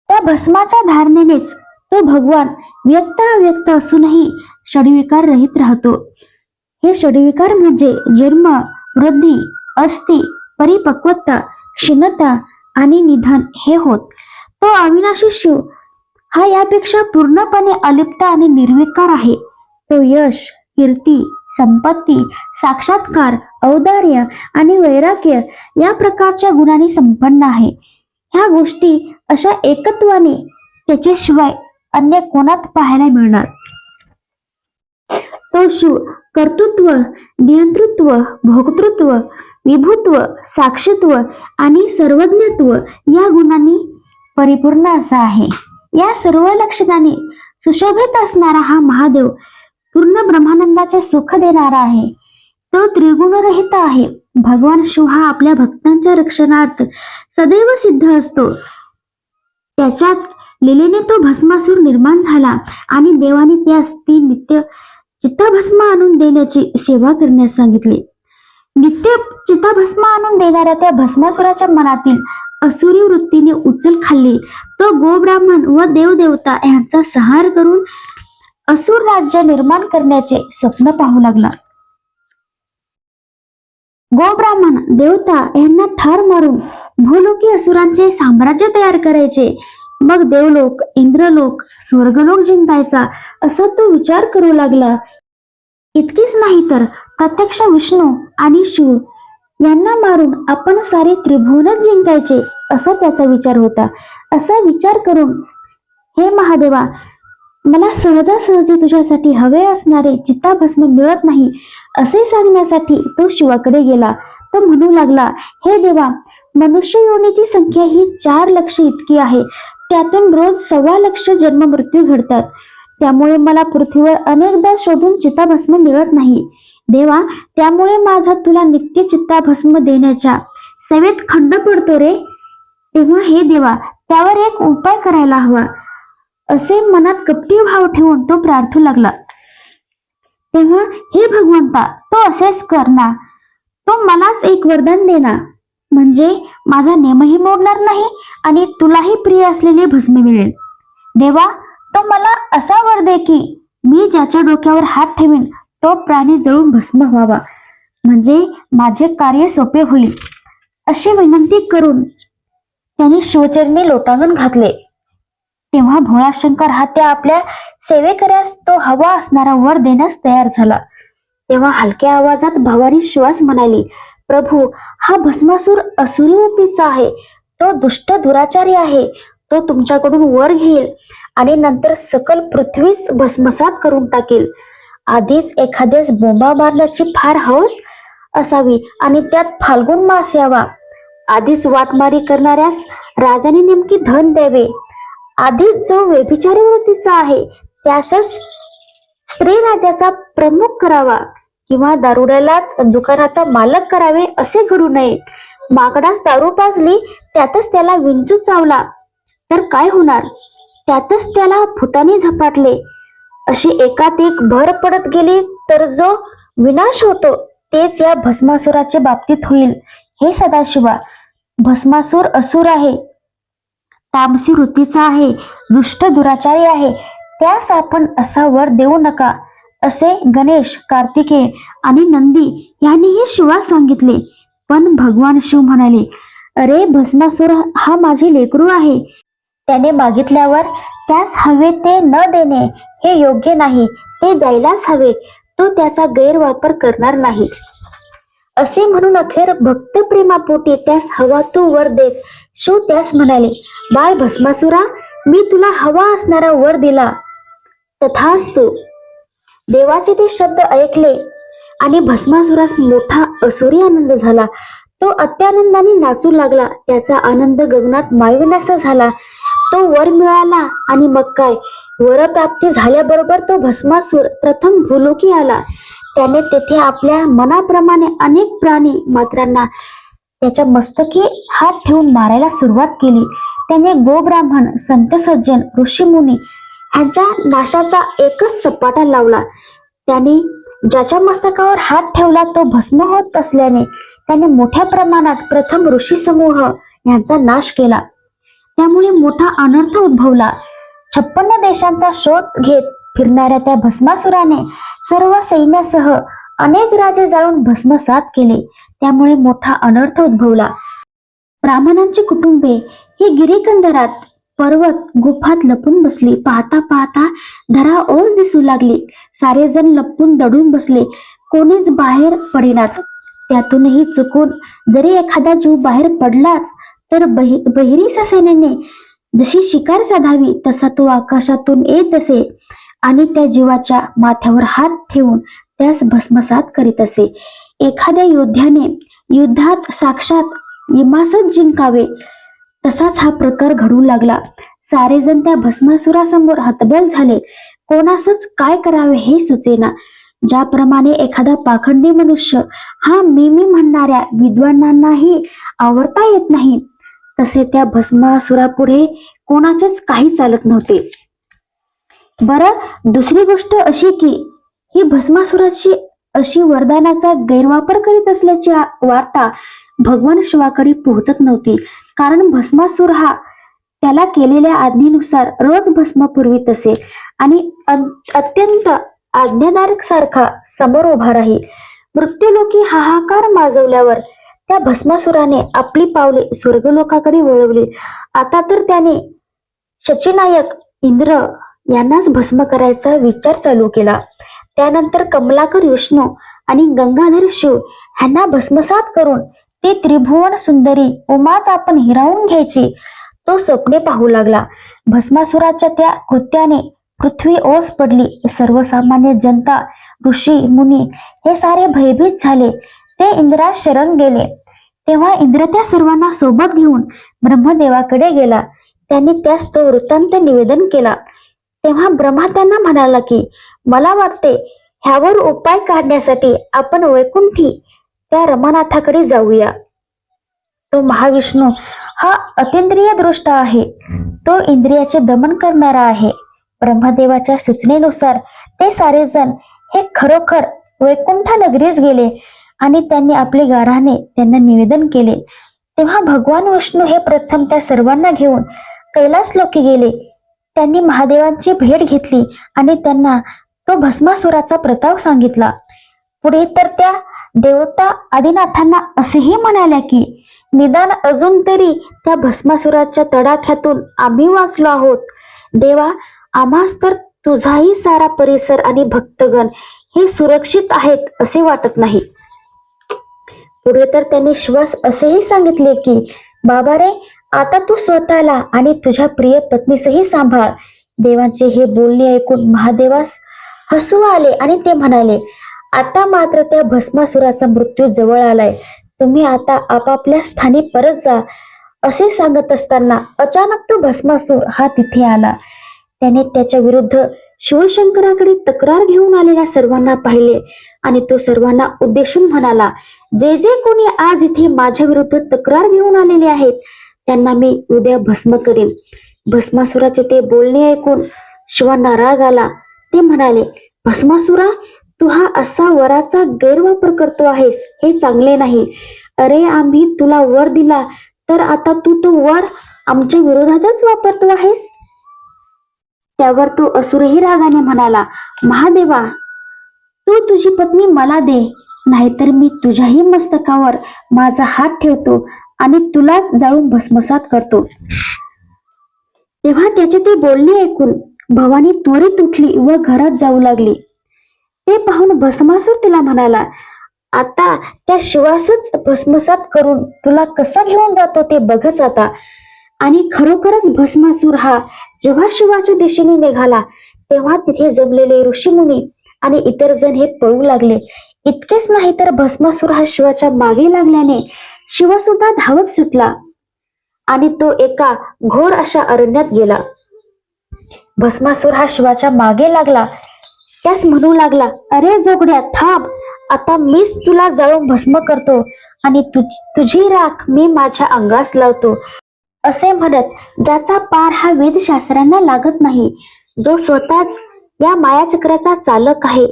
त्या भस्माच्या धारणेनेच तो भगवान व्यक्त अव्यक्त असूनही षडविकार रहित राहतो. हे षडविकार म्हणजे जन्म, वृद्धी, अस्ति, परिपक्वता, क्षीणता आणि निधन हे होत. तो अविनाशी शिव हा यापेक्षा पूर्णपणे अलिप्त आणि निर्विकार आहे. तो यश, कीर्ती, संपत्ती, साक्षात्कार, औदार्य आणि वैराग्य या प्रकारच्या गुणांनी संपन्न आहे. ह्या गोष्टी अशा एकत्वाने त्याच्याशिवाय अन्य कोणात पाहायला मिळणार. तो शिव कर्तृत्व, नियंतृत्व, भोक्तृत्व, विभुत्व, साक्षित्व आणि सर्वज्ञत्व या गुणांनी परिपूर्ण असा आहे. या सर्व लक्षणांनी सुशोभित असणारा हा महादेव पूर्ण ब्रह्मानंदाचे सुख देणारा आहे. तो त्रिगुणरहित आहे. भगवान शिव हा आपल्या भक्तांच्या रक्षणार्थ सदैव सिद्ध असतो. त्याच्याच लीलेने तो भस्मासूर निर्माण झाला आणि देवाने त्यास ती नित्य चिताभस्म आणून देण्याची सेवा करण्यास सांगितले. नित्य चिताभस्म आणून देणाऱ्या त्या भस्मासुराच्या मनातील असुरी वृत्तीने उचल खाल्ली. तो गोब्राह्मण व देवदेवता यांचा संहार करून असुर राज्य निर्माण करण्याचे स्वप्न पाहू लागला. गोब्राह्मण देवता यांना ठार मारून भूलोकी असुरांचे साम्राज्य तयार करायचे. मग देवलोक, इंद्रलोक, स्वर्गलोक जिंकायचा असा तो विचार करू लागला. इतकेच नाही तर प्रत्यक्ष विष्णू आणि शिव यांना मारून आपण सारे त्रिभुवनच जिंकायचे असा त्याचा विचार होता. असा विचार करून, हे महादेवा, मला सहजासहजी तुझ्यासाठी हवे असणारे चिताभस्म मिळत नाही असे सांगण्यासाठी तो शिवाकडे गेला. तो म्हणू लागला, हे देवा, मनुष्य योनीची संख्या ही 4 लक्ष इतकी आहे. त्यातून रोज 1.25 लक्ष जन्म मृत्यू घडतात. त्यामुळे मला पृथ्वीवर अनेकदा शोधून चिताभस्म मिळत नाही. देवा, त्यामुळे माझा तुला नित्य चिताभस्म देण्याच्या सेवेत खंड पडतो रे. तेव्हा हे देवा, त्यावर एक उपाय करायला हवा असे मनात कपटी भाव ठेवून तो प्रार्थू लागला. तेव्हा, हे भगवंता, तो असेच कर ना. तो मलाच एक वरदान दे ना, म्हणजे माझा नेमही मोडणार नाही आणि तुलाही प्रिय असलेले भस्म मिळेल. देवा, तो मला असा वर दे की मी ज्याच्या डोक्यावर हात ठेवीन तो प्राणी जळून भस्म व्हावा, म्हणजे माझे कार्य सोपे होईल अशी विनंती करून त्यांनी शिवचरणी लोटांगण घातले. तेव्हा भोळाशंकर हा त्या आपल्या सेवेकऱ्यास तो हवा असणारा वर देण्यास तयार झाला. तेव्हा हलक्या आवाजात भवानी शिवास म्हणाली, प्रभू, हा भस्मासूर असुरी वृत्तीचा आहे. तो दुष्ट दुराचारी आहे. तो तुमच्याकडून वर घेईल आणि नंतर सकल पृथ्वीच भस्मसात करून टाकेल. आधीच एखाद्यास बोंबा मारण्याची फार हौस असावी आणि त्यात फाल्गुन मास यावा. आधीच वाटमारी करणाऱ्यास राजाने नेमकी धन द्यावे. आधीच जो व्यभिचारी वृत्तीचा आहे त्यासच स्त्री राज्याचा प्रमुख करावा किंवा दारुड्यालाच दुकानाचा मालक करावे असे घडू नये. माकडास दारू पाजली त्यातच त्याला विंचू चावला तर काय होणार? त्यातच त्याला फुटाने झपाटले अशी एकात एक भर पडत गेली तर जो विनाश होतो तेच या भस्मासुराच्या बाबतीत होईल. हे सदाशिवा, भस्मासूर असुर आहे, तामसी वृत्तीचा आहे, दुष्ट दुराचारी आहे. त्यास आपण असा वर देऊ नका असे गणेश, कार्तिकेय आणि नंदी यांनीही शिवास सांगितले. पण भगवान शिव म्हणाले, अरे भस्मासूर हा माझे लेकरू आहे. त्याने मागितल्यावर त्यास हवे ते न देणे हे योग्य नाही. ते द्यायलाच हवे. तो त्याचा गैरवापर करणार नाही असे म्हणून अखेर भक्त प्रेमापोटी त्यास हवा तो वर देत शिव त्यास म्हणाले, बाळ भस्मासुरा, मी तुला हवा असणारा वर दिला. तथास्तु. देवाचे ते शब्द ऐकले आणि भस्मासुरास मोठा असुरी आनंद झाला. तो अत्यानंदाने नाचू लागला. त्याचा आनंद गगनात माविनासा झाला. तो वर मिळाला आणि मग काय, वरप्राप्ती झाल्याबरोबर तो भस्मासूर प्रथम भूलोकी आला. त्याने तेथे आपल्या मनाप्रमाणे अनेक प्राणी मात्रांना त्याच्या मस्तकी हात ठेवून मारायला सुरुवात केली. त्याने गोब्राह्मण, संत सज्जन, ऋषीमुनी ह्यांच्या नाशाचा एकच सपाटा लावला. त्याने ज्याच्या मस्तकावर हात ठेवला तो भस्म होत असल्याने त्याने मोठ्या प्रमाणात प्रथम ऋषी समूह यांचा नाश केला. त्यामुळे मोठा अनर्थ उद्भवला. 56 देशांचा शोध घेत फिरणाऱ्या त्या भस्मासुराने सर्व सैन्यासह अनेक राजे जाळून भस्मसात केले. त्यामुळे मोठा अनर्थ उद्भवला. ब्राह्मणांची कुटुंबे ही गिरीकंदरात, पर्वत, गुफात लपून बसली. पाहता पाहता धरा ओस दिसू लागली. सारे जण लपून दडून बसले. कोणीच बाहेर पडेनात. त्यातूनही चुकून जरी एखादा जीव बाहेर पडलाच तर बहिरी सैन्याने जशी शिकार साधावी तसा तो आकाशातून येत असे आणि त्या जीवाच्या माथ्यावर हात ठेवून त्यास भस्मसात करीत असे. एखाद्या योद्ध्याने युद्धात साक्षात यमासच जिंकावे तसाच हा प्रकार घडू लागला. सारेजण त्या भस्मासुरासमोर हतबल झाले. कोणासच काय करावे हे सुचेना. ज्याप्रमाणे एखादा पाखंडी मनुष्य हा मी म्हणणाऱ्या विद्वानांनाही आवरता येत नाही, तसे त्या भस्मासुरापुढे कोणाचेच काही चालत नव्हते. बरं, दुसरी गोष्ट अशी की ही भस्मासुराची अशी वरदानाचा गैरवापर करीत असल्याची वार्ता भगवान शिवाकडे पोहोचत नव्हती. कारण भस्मासूर हा त्याला केलेल्या आज्ञेनुसार रोज भस्म पुरवीत असे आणि अत्यंत आज्ञाधारक सारखा समोर उभा राही. मृत्यूलोकी हाहाकार माजवल्यावर त्या भस्मासुराने आपली पावले स्वर्गलोकाकडे वळवली. आता तर त्याने शचीनायक इंद्र यांनाच भस्म करायचा विचार चालू केला. त्यानंतर कमलाकर विष्णू आणि गंगाधर शिव ह्यांना भस्मसात करून ते त्रिभुवन सुंदरी उमाच आपण हिरावून घ्यायची तो स्वप्ने पाहू लागला. भस्मासुराच्या त्या कृत्याने पृथ्वी ओस पडली. सर्वसामान्य जनता, ऋषी मुनी हे सारे भयभीत झाले. ते इंद्रास शरण गेले. तेव्हा इंद्र त्या सर्वांना सोबत घेऊन ब्रह्मदेवाकडे गेला. त्यांनी त्यास तो वृत्तांत निवेदन केला. तेव्हा ब्रह्मा त्यांना म्हणाला की मला वाटते ह्यावर उपाय काढण्यासाठी आपण वैकुंठी त्या रमानाथाकडे जाऊया. तो महाविष्णू हा अतींद्रिय दृष्ट आहे. तो इंद्रियाचे दमन करणारा आहे. ब्रह्मदेवाच्या सूचनेनुसार ते सारेजण हे खरोखर वैकुंठ नगरीस गेले आणि त्यांनी आपले गाढाने त्यांना निवेदन केले. तेव्हा भगवान विष्णू हे प्रथम त्या सर्वांना घेऊन कैलास लोकी गेले. त्यांनी महादेवांची भेट घेतली आणि त्यांना तो भस्मासुराचा प्रताप सांगितला. पुढे तर त्या देवता आदिनाथांना असेही म्हणाल्या की निदान अजून तरी त्या भस्मासुराच्या तडाख्यातून आम्ही वाचलो आहोत. देवा, आम्हास तर तुझाही सारा परिसर आणि भक्तगण हे सुरक्षित आहेत असे वाटत नाही. पुढे तर त्यांनी श्वास असेही सांगितले की बाबा रे, आता तू स्वतःला आणि तुझ्या प्रिय पत्नीसही सांभाळ. देवांचे हे बोलणे ऐकून महादेवास हसू आले आणि ते म्हणाले, आता मात्र त्या भस्मासुराचा मृत्यू जवळ आलाय. तुम्ही आता आपापल्या स्थानी परत जा. असे सांगत असताना अचानक तो भस्मासूर हा तिथे आला. त्याने त्याच्या विरुद्ध शिवशंकराकडे तक्रार घेऊन आलेल्या सर्वांना पाहिले आणि तो सर्वांना उद्देशून म्हणाला, जे जे कोणी आज इथे माझ्या विरुद्ध तक्रार घेऊन आलेले आहेत त्यांना मी उद्या भस्म करीन. भस्मासुराचे ते बोलणे ऐकून शिवांना राग आला. ते म्हणाले, भस्मासुरा, तू हा असा वराचा गैरवापर करतो आहेस, हे चांगले नाही. अरे, आम्ही तुला वर दिला तर आता तू तो वर आमच्या विरोधातच वापरतो आहेस. त्यावर तो असुरही रागाने म्हणाला, महादेवा, तू तुझी पत्नी मला दे, नाहीतर मी तुझ्याही मस्तकावर माझा हात ठेवतो आणि तुलाच जाळून भस्मसात करतो. तेव्हा त्याचे ते बोलणे ऐकून भवानी त्वरित उठली व घरात जाऊ लागली. ते पाहून भस्मासूर तिला म्हणाला, आता त्या शिवासच भस्मसात करून तुला कसा घेऊन जातो ते बघच आता. आणि खरोखरच भस्मासूर हा जेव्हा शिवाच्या दिशेने निघाला तेव्हा तिथे जमलेले ऋषीमुनी आणि इतर जण हे पळू लागले. इतकेच नाही तर भस्मासूर हा शिवाच्या मागे लागल्याने शिव सुद्धा धावत सुटला आणि तो एका घोर अशा अरण्यात गेला. भस्मासूर हा शिवाच्या मागे लागला. त्यास म्हणू लागला, अरे जोगड्या, थांब, आता मीच तुला जाळून भस्म करतो आणि तुझी राख मी माझ्या अंगास लावतो. असे म्हणत ज्याचा पार हा वेदशास्त्रांना लागत नाही, जो स्वतःच या मायाचक्राचा चालक आहे,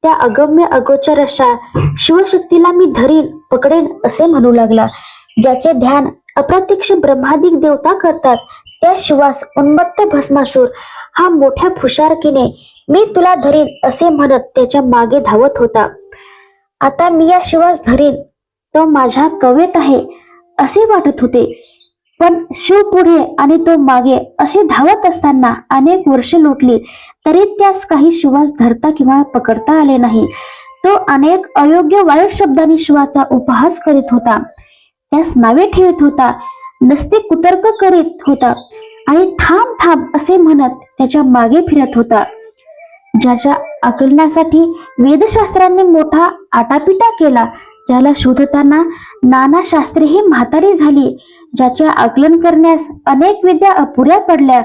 त्या अगम्य अगोचर अशा शिवशक्तीला मी धरीन, पकडेन असे म्हणू लागला. ज्याचे ध्यान अप्रत्यक्ष ब्रह्मादिक देवता करतात त्या शिवास उन्मत्त भस्मासूर हा मोठ्या फुशारकीने मी तुला धरीन असे म्हणत त्याच्या मागे धावत होता. आता मी या शिवास धरीन, तो माझ्या कवेत आहे असे वाटत होते. पण शिव पुढे आणि तो मागे असे धावत असताना अनेक वर्ष लोटली तरी त्यास काही शिवास धरता किंवा पकडता आले नाही. तो अनेक अयोग्य वाईट शब्दांनी शिवाचा उपहास करीत होता, त्यास नावे ठेवत होता, नसते कुतर्क करीत होता आणि थांब थांब असे म्हणत त्याच्या मागे फिरत होता. ज्याच्या आकलनासाठी वेदशास्त्रांनी मोठा आटापिटा केला, ज्याला शोधताना नाना शास्त्रेही म्हातारी झाली, ज्याचे आकलन करण्यास अनेक विद्या अपुऱ्या पडल्या,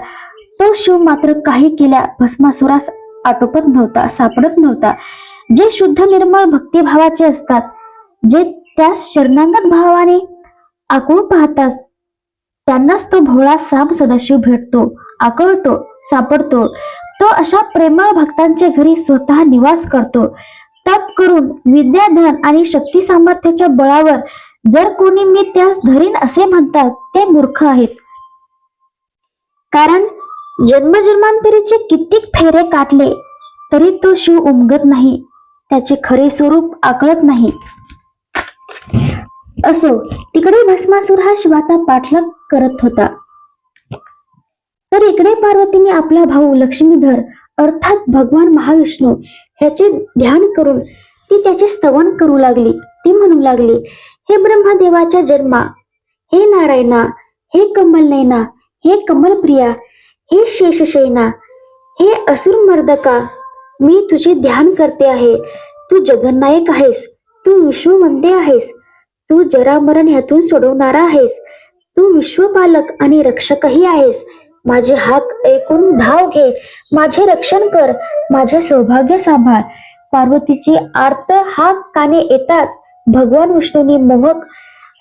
तो शिव मात्र काही केल्या भस्मासुरास आटोपत नव्हता, सापडत नव्हता. जे शुद्ध निर्मळ भक्तिभावाचे असतात, जे त्यास शरणागत भावाने आकळून पाहतात, त्यांनाच तो भोळा साम सदाशिव भेटतो, आकळतो, सापडतो. तो अशा प्रेमळ भक्तांच्या घरी स्वतः निवास करतो. तप करून विद्याधन आणि शक्ती सामर्थ्याच्या बळावर जर कोणी मी त्यास धरीन असे म्हणतात ते मूर्ख आहेत. कारण जन्मजन्मांतरीचे कित्येक फेरे काढले तरी तो शिव उमगत नाही, त्याचे खरे स्वरूप आकळत नाही. असो, तिकडे भस्मासूर हा शिवाचा पाठलाग करत होता, तर इकडे पार्वतीने आपला भाऊ लक्ष्मीधर अर्थात भगवान महाविष्णू ह्याचे ध्यान करून ती त्याचे स्तवन करू लागली. ती म्हणू लागली, हे ब्रह्मदेवाच्या जन्मा, हे नारायणा, हे कमलनयना, हे कमलप्रिया, हे शेषशयना, हे असुरमर्दका, मी तुझे ध्यान करते आहे. तू जगन्नायक आहेस, तू विश्ववंदे आहेस, तू जरामरण ह्यातून सोडवणारा आहेस, तू विश्वपालक आणि रक्षकही आहेस. माझे हाक ऐकून धाव घे, माझे रक्षण कर, माझे सौभाग्य सांभाळ. पार्वतीची आर्त हाक काने येताच भगवान विष्णूंनी मोहक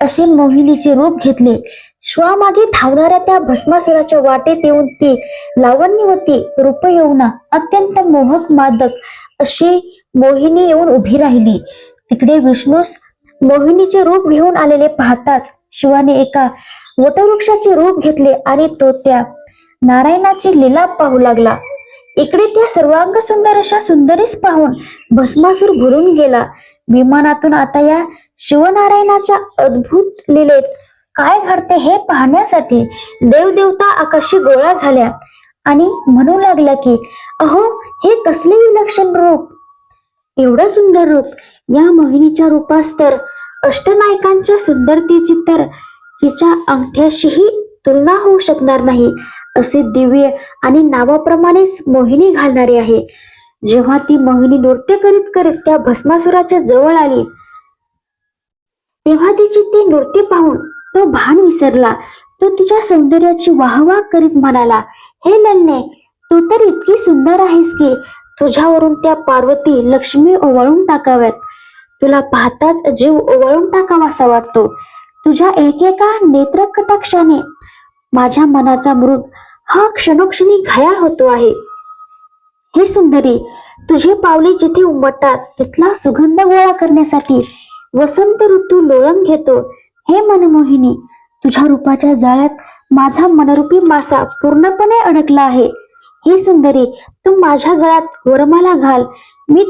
असे मोहिनीचे रूप घेतले. श्वामागे धावणाऱ्या त्या भस्मासुराच्या वाटेत येऊन ती लावण्यवती रूपयौवना अत्यंत मोहक मादक अशी मोहिनी येऊन उभी राहिली. तिकडे विष्णूस मोहिनीचे रूप घेऊन आलेले पाहताच शिवाने एका वटवृक्षाचे रूप घेतले आणि तो त्या नारायणाची लीला पाहू लागला. इकडे त्या सर्वांग सुंदर अशा सुंदरीस पाहून भस्मासूर भरून गेला. विमानातून आता या शिवनारायणाच्या अद्भुत लीलेत काय घडते हे पाहण्यासाठी देवदेवता आकाशी गोळा झाल्या आणि म्हणू लागला की अहो, हे कसले विलक्षण रूप, एवढं सुंदर रूप. या मोहिनीच्या रूपास तर अष्टनायकांच्या सुंदरतेची तर हिच्या अंगठ्याशीही तुलना होऊ शकणार नाही. असे दिव्य आणि नावाप्रमाणेच मोहिनी घालणारे आहे. जेव्हा ती मोहिनी नृत्य करीत करीत त्या भस्मासुराच्या जवळ आली तेव्हा तिचे ते नृत्य पाहून तो भान विसरला. तो तिच्या सौंदर्याची वाहवा करीत म्हणाला, हे ललने, तू तर इतकी सुंदर आहेस की तुझ्यावरून त्या पार्वती लक्ष्मी ओवाळून टाकाव्यात. तुला पाहताच जीव ओवाळून टाकावासा वाटतो. तुझ्या एकेका नेत्र कटाक्षाने माझ्या मनाचा मृग हा क्षणोक्षणी घायाळ होतो आहे. हे सुंदरी, तुझे पावले जिथे उमटतात तिथला सुगंध गोळा करण्यासाठी वसंत ऋतू लोळण घेतो. हे मनमोहिनी, तुझ्या रूपाच्या जाळ्यात माझा मनरूपी मासा पूर्णपणे अडकला आहे. हे सुंदरी, तू माझ्या गळ्यात वरमाला घाल. मी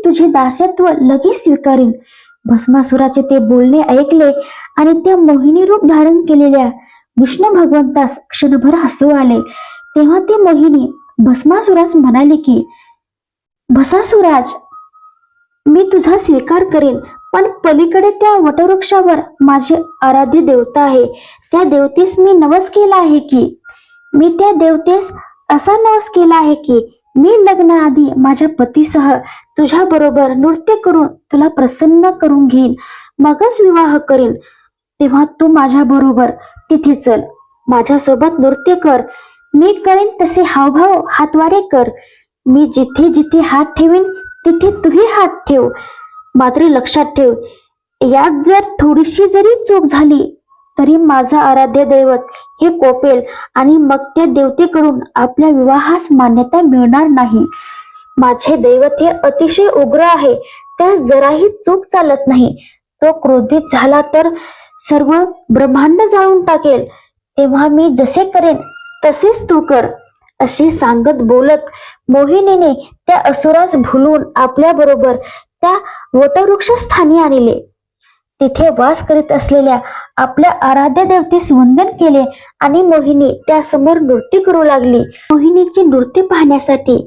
तुझे दास्यत्व लगेच स्वीकारीन. भस्मासुराचे ते बोलणे ऐकले आणि त्या मोहिनी रूप धारण केलेल्या विष्णू भगवंतास क्षणभर हसू आले. तेव्हा ती मोहिनी भस्मासुरास म्हणाली की भस्मासुराज, मी तुझा स्वीकार करेन, पण पलीकडे त्या वटवृक्षावर माझे आराध्य देवता आहे. त्या देवतेस मी नवस केला आहे की मी लग्नाआधी माझ्या पतीसह तुझ्या बरोबर नृत्य करून तुला प्रसन्न करून घेईन, मगच विवाह करीन. तेव्हा तू माझ्या बरोबर तिथे चल, माझ्यासोबत नृत्य कर. मी करेन तसे हावभाव हातवारे कर. मी जिथे जिथे हात ठेवीन तिथे तूही हात ठेव. मात्र लक्षात ठेव, यात जर थोडीशी जरी चूक झाली तरी माझा आराध्य दैवत हे कोपेल आणि मग त्या देवतेकडून आपल्या विवाहास मान्यता मिळणार नाही. माझे दैवत हे अतिशय उग्र आहे, त्यास जराही चूक चालत नाही. तो क्रोधित झाला तर सर्व ब्रह्मांड जाळून टाकेल. तेव्हा मी जसे करेन तसेच तू कर. असे सांगत बोलत मोहिनीने त्या असुरास भुलून आपल्या बरोबर त्या वटवृक्ष स्थानी आणले. तिथे वास करीत असलेल्या आपल्या आराध्य देवतेस वंदन केले आणि मोहिनी त्या समोर नृत्य करू लागली. मोहिनीचे नृत्य पाहण्यासाठी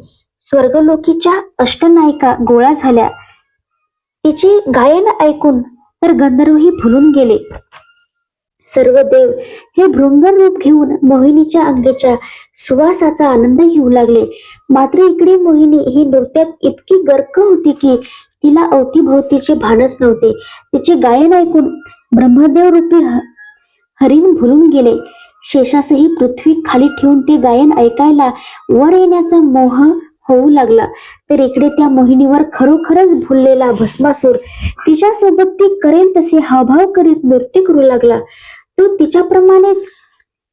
स्वर्गलोकीच्या अष्टनायिका गोळा झाल्या. तिचे गायन ऐकून तर गंधर्वही भुलून गेले. सर्व देव हे भृंगर रूप घेऊन मोहिनीच्या अंगाच्या सुवासाचा आनंद घेऊ लागले. मात्र इकडे मोहिनी ही नृत्यात इतकी गर्क होती की तिला अवतीभोवतीचे भानच नव्हते. तिचे गायन ऐकून ब्रह्मदेव रूपी हरिण भुलून गेले. शेषासही पृथ्वी खाली ठेवून ते गायन ऐकायला वर येण्याचा मोह होऊ लागला. तर इकडे त्या मोहिनीवर खरोखरच भुललेला भस्मासूर तिच्यासोबत ती करेल तसे हावभाव करीत नृत्य करू लागला. तो तिच्याप्रमाणेच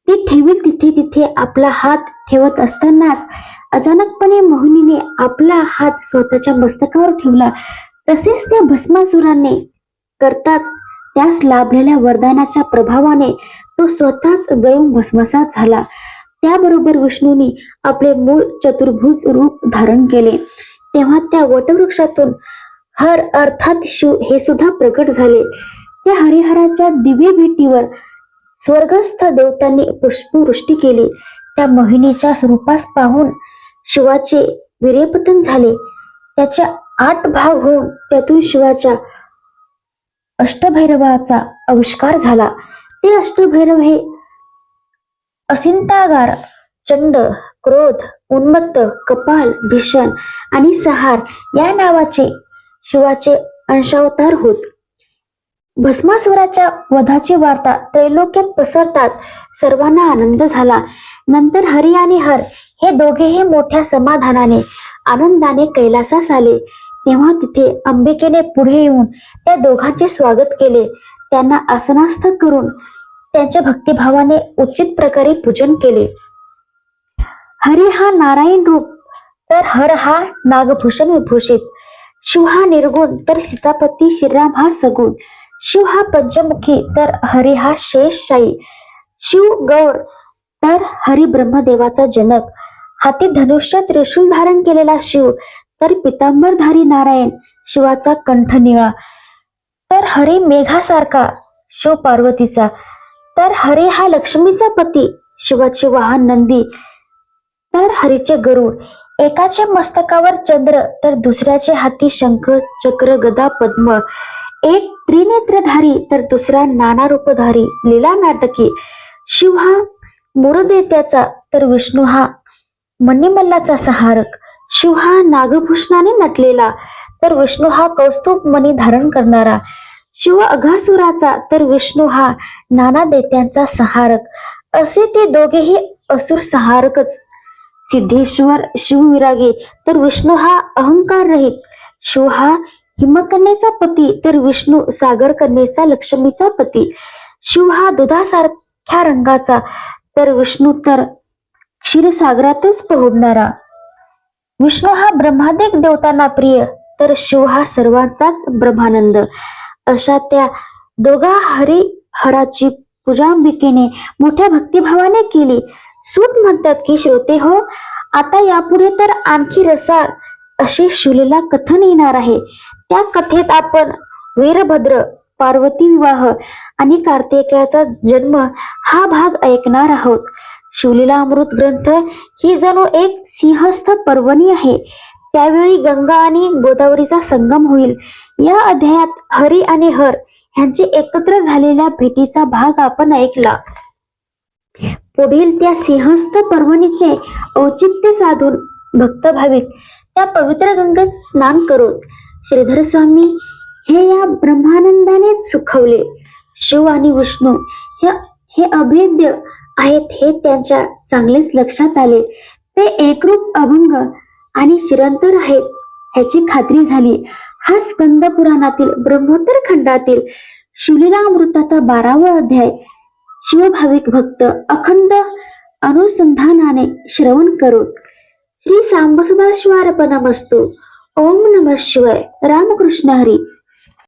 ती ठेवील तिथे तिथे आपला हात ठेवत असतानाच अचानकपणे मोहिनीने आपला हात स्वतःच्या मस्तकावर ठेवला. तसेच त्या भस्मासुराने करताच त्यास लाभलेल्या वरदानाच्या प्रभावाने तो स्वतःच जळून भस्मसात झाला. त्याबरोबर विष्णूने आपले मूळ चतुर्भुज रूप धारण केले. तेव्हा त्या वटवृक्षातून हर अर्थात शिव हे सुद्धा प्रकट झाले. त्या हरिहराच्या दिव्य भेटीवर स्वर्गस्थ देवतांनी पुष्पवृष्टी केली. त्या मोहिनीच्या रूपास पाहून शिवाचे वीर्यपतन झाले. त्याच्या 8 भाग होऊन त्यातून शिवाच्या अष्टभैरवाचा आविष्कार झाला. ते अष्टभैरव हे असिंतागार, चंड, क्रोध, उन्मत्त, कपाल, भीषण आणि संहार या नावाचे शिवाचे अंशावतार होत. भस्मासुराच्या वधाची वार्ता त्रैलोक्यात पसरताच सर्वांना आनंद झाला. नंतर हरी आणि हर हे दोघेही मोठ्या समाधानाने आनंदाने कैलासास आले. तेव्हा तिथे अंबिकेने पुढे येऊन त्या दोघांचे स्वागत केले. त्यांना आसनास्थ करून त्यांच्या भक्तिभावाने उचित प्रकारे पूजन केले. हरी हा नारायण रूप तर हर हा नागभूषण विभूषित. शिव हा निर्गुण तर सीतापती श्रीराम हा सगुण. शिव हा पंचमुखी तर हरी हा शेषशायी. शिव गौर तर हरी ब्रह्मदेवाचा जनक. हाती धनुष्य त्रिशूल धारण केलेला शिव तर पितांबरधारी नारायण शिवाचा कंठ निळा, तर हरी मेघासारखा, शिव पार्वतीचा, तर हरी हा लक्ष्मीचा पती, शिवाचे वाहन नंदी, तर हरीचे गरुड, एकाच्या मस्तकावर चंद्र तर दुसऱ्याचे हाती शंख चक्र गदा पद्म, एक त्रिनेत्रधारी तर दुसरा नाना रूपधारी, लीला नाटकी, शिव हा मोरदेत्याचा तर विष्णू हा मणिमल्लाचा सहारक, शिव हा नागभूषणाने नटलेला तर विष्णू हा कौस्तुभ मणी धारण करणारा, शिव अघासुराचा तर विष्णू हा नाना दैत्यांचा सहारक, असे ते दोघेही असुर सहारकच. सिद्धेश्वर शिवविरागी तर विष्णू हा अहंकार रहित, शिव हा हिमकन्येचा पती तर विष्णू सागर कन्येचा लक्ष्मीचा पती, शिव हा दुधासारख्या रंगाचा तर विष्णू तर क्षीरसागरातच पोहोडणारा, विष्णू हा ब्रह्मादिक देवतांना प्रिय तर शिव हा सर्वांचाच ब्रह्मानंद. अशा त्या दोघा हराची पूजा अंबिकेने मोठ्या भक्तिभावाने केली. सूत म्हणतात की श्रोते हो, आता यापुढे तर आणखी रसाळ असे शिवलीला कथन येणार आहे. त्या कथेत आपण वीरभद्र, पार्वती विवाह आणि कार्तिकेयाचा जन्म हा भाग ऐकणार आहोत. शिवलीला अमृत ग्रंथ ही जणू एक सिंहस्थ पर्वणी आहे. त्यावेळी गंगा आणि गोदावरीचा संगम होईल. या अध्यायात हरी आणि हर यांची एकत्र झालेल्या भेटीचा भाग आपण ऐकला. पुढील त्या सिंहस्थ पर्वणीचे औचित्य साधून भक्त भाविक त्या पवित्र गंगेत स्नान करून श्रीधर स्वामी हे या ब्रह्मानंदाने सुखवले. शिव आणि विष्णू हे अभेद्य आहेत हे त्यांच्या चांगलेच लक्षात आले. ते एकरूप, अभंग आणि चिरंतर आहेत ह्याची खात्री झाली. हा स्कंद पुराणातील ब्रह्मोत्तर खंडातील शिवलीला अमृताचा 12वा अध्याय शिवभाविक भक्त अखंड अनुसंधानाने श्रवण करोत. श्री सांब सदाशिवार्पणमस्तु. ओम नमः शिवाय. रामकृष्ण हरी.